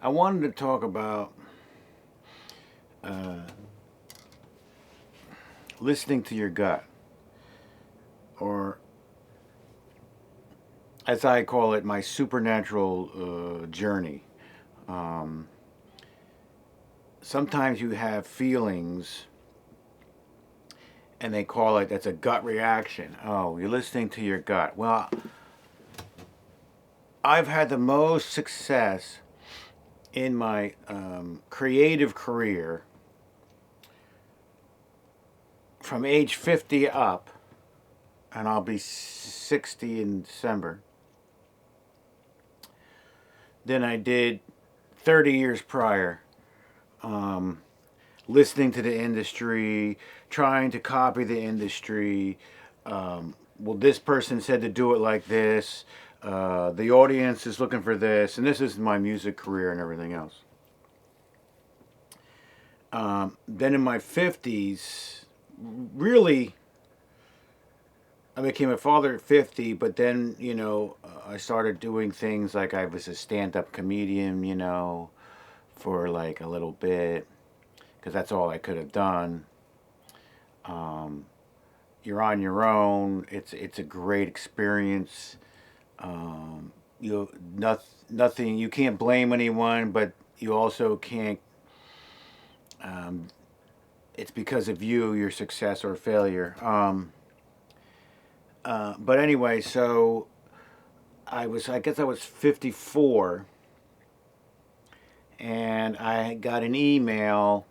I wanted to talk about listening to your gut, or as I call it, my supernatural journey. Um, Sometimes you have feelings, and they call it that's a gut reaction. Oh, you're listening to your gut. Well, I've had the most success in my creative career from age 50 up, and I'll be 60 in December, than I did 30 years prior. Um, Listening to the industry, trying to copy the industry. Well, this person said to do it like this. The audience is looking for this, and this is my music career and everything else. Then in my 50s, really, I became a father at 50, but then, I started doing things like I was a stand up comedian, for like a little bit, because that's all I could have done. Um, you're on your own. It's a great experience. You nothing. You can't blame anyone, but you also can't. Um, it's because of you, your success or failure. But anyway, so I guess I was 54, and I got an email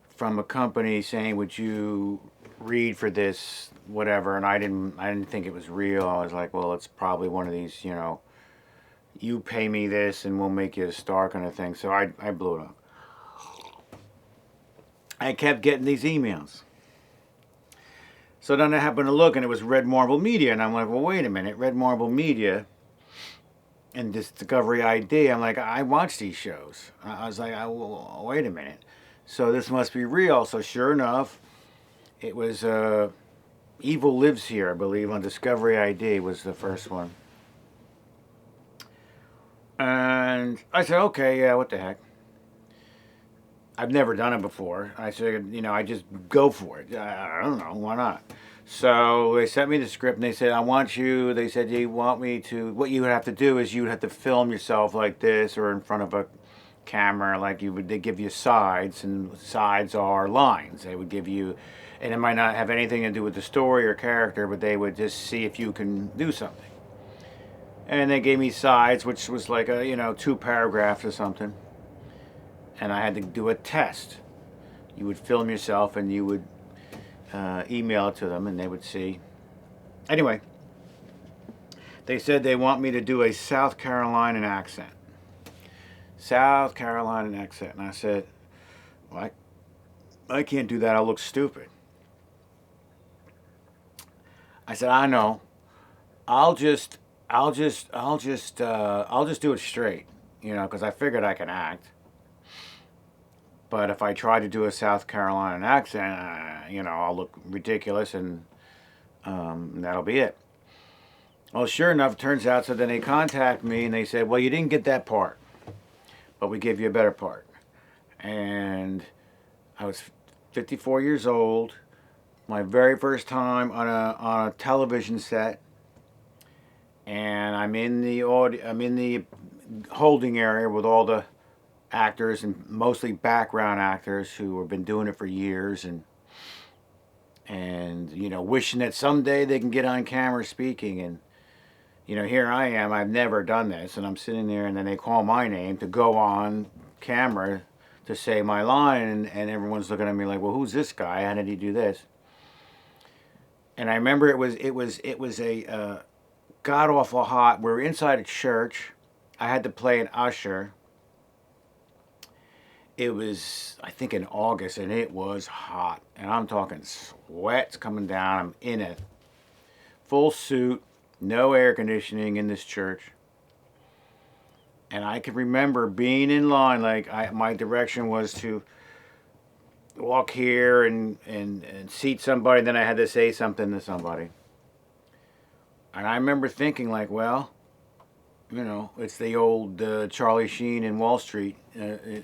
from a company saying, "Would you read for this, whatever?" And I didn't think it was real. I was like, "Well, it's probably one of these, you pay me this and we'll make you a star kind of thing." So I blew it up. I kept getting these emails. So then I happened to look, and it was Red Marble Media, and I'm like, "Well, wait a minute, Red Marble Media and Discovery ID." I'm like, "I watch these shows." I was like, well, "Wait a minute." So this must be real. So sure enough, it was Evil Lives Here, I believe, on Discovery ID was the first one. And I said, "Okay, yeah, what the heck?" I've never done it before. I said, I just go for it. I don't know, why not? So they sent me the script, and they said, they said, "You want me to, what you would have to do is you would have to film yourself like this or in front of a camera, like they give you sides, and sides are lines. They would give you, and it might not have anything to do with the story or character, but they would just see if you can do something." And they gave me sides, which was like two paragraphs or something. And I had to do a test. You would film yourself, and you would email it to them, and they would see. Anyway, they said they want me to do a South Carolina accent. South Carolina accent. And I said, "Well, I can't do that. I'll look stupid." I said, "I know. I'll just do it straight, because I figured I can act. But if I try to do a South Carolina accent, I'll look ridiculous, and that'll be it." Well, sure enough, turns out, so then they contact me, and they said, "Well, you didn't get that part, but we gave you a better part." And I was 54 years old, my very first time on a television set, and I'm in the holding area with all the actors, and mostly background actors who have been doing it for years, and wishing that someday they can get on camera speaking. And here I am, I've never done this, and I'm sitting there, and then they call my name to go on camera to say my line, and everyone's looking at me like, "Well, who's this guy? How did he do this?" And I remember it was a god awful hot. We were inside a church. I had to play an usher. It was, I think, in August, and it was hot. And I'm talking sweats coming down. I'm in a full suit, no air conditioning in this church. And I can remember being in line, like my direction was to walk here and seat somebody, and then I had to say something to somebody. And I remember thinking, like, well, You know, it's the old Charlie Sheen in Wall Street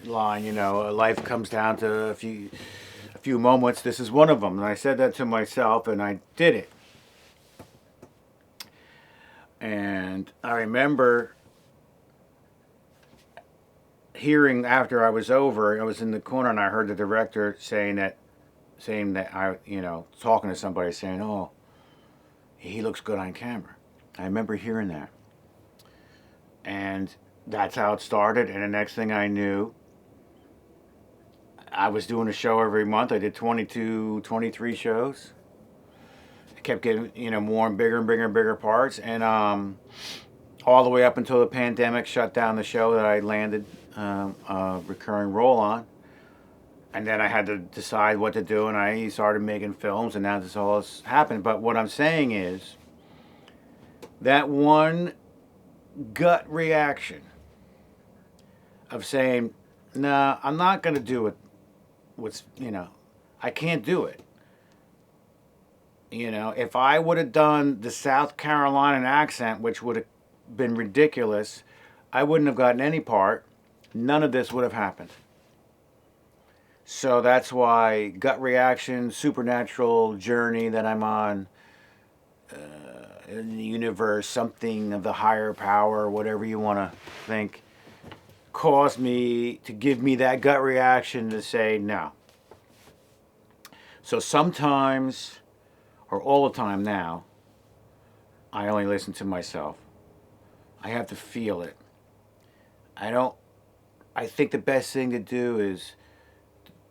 line. You know, life comes down to a few moments. This is one of them, and I said that to myself, and I did it. And I remember hearing after I was over, I was in the corner, and I heard the director saying that I, you know, talking to somebody, saying, "Oh, he looks good on camera." I remember hearing that. And that's how it started. And the next thing I knew, I was doing a show every month. I did 22, 23 shows. I kept getting, you know, more and bigger and bigger and bigger parts. And all the way up until the pandemic shut down the show that I landed a recurring role on. And then I had to decide what to do. And I started making films. And now this all has happened. But what I'm saying is that one gut reaction of saying, "Nah, I'm not going to do it. What's, you know, I can't do it." You know, if I would have done the South Carolina accent, which would have been ridiculous, I wouldn't have gotten any part. None of this would have happened. So that's why gut reaction, supernatural journey that I'm on, in the universe, something of the higher power, whatever you want to think, caused me to give me that gut reaction to say no. So sometimes, or all the time now, I only listen to myself. I have to feel it. I don't, I think the best thing to do is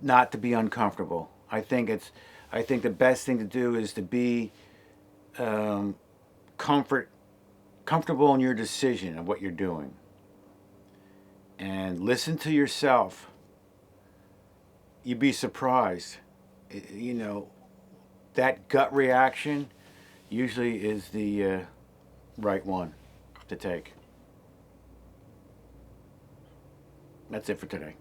not to be uncomfortable. I think the best thing to do is to be um, comfortable in your decision of what you're doing, and listen to yourself. You'd be surprised. You know, that gut reaction usually is the right one to take. That's it for today.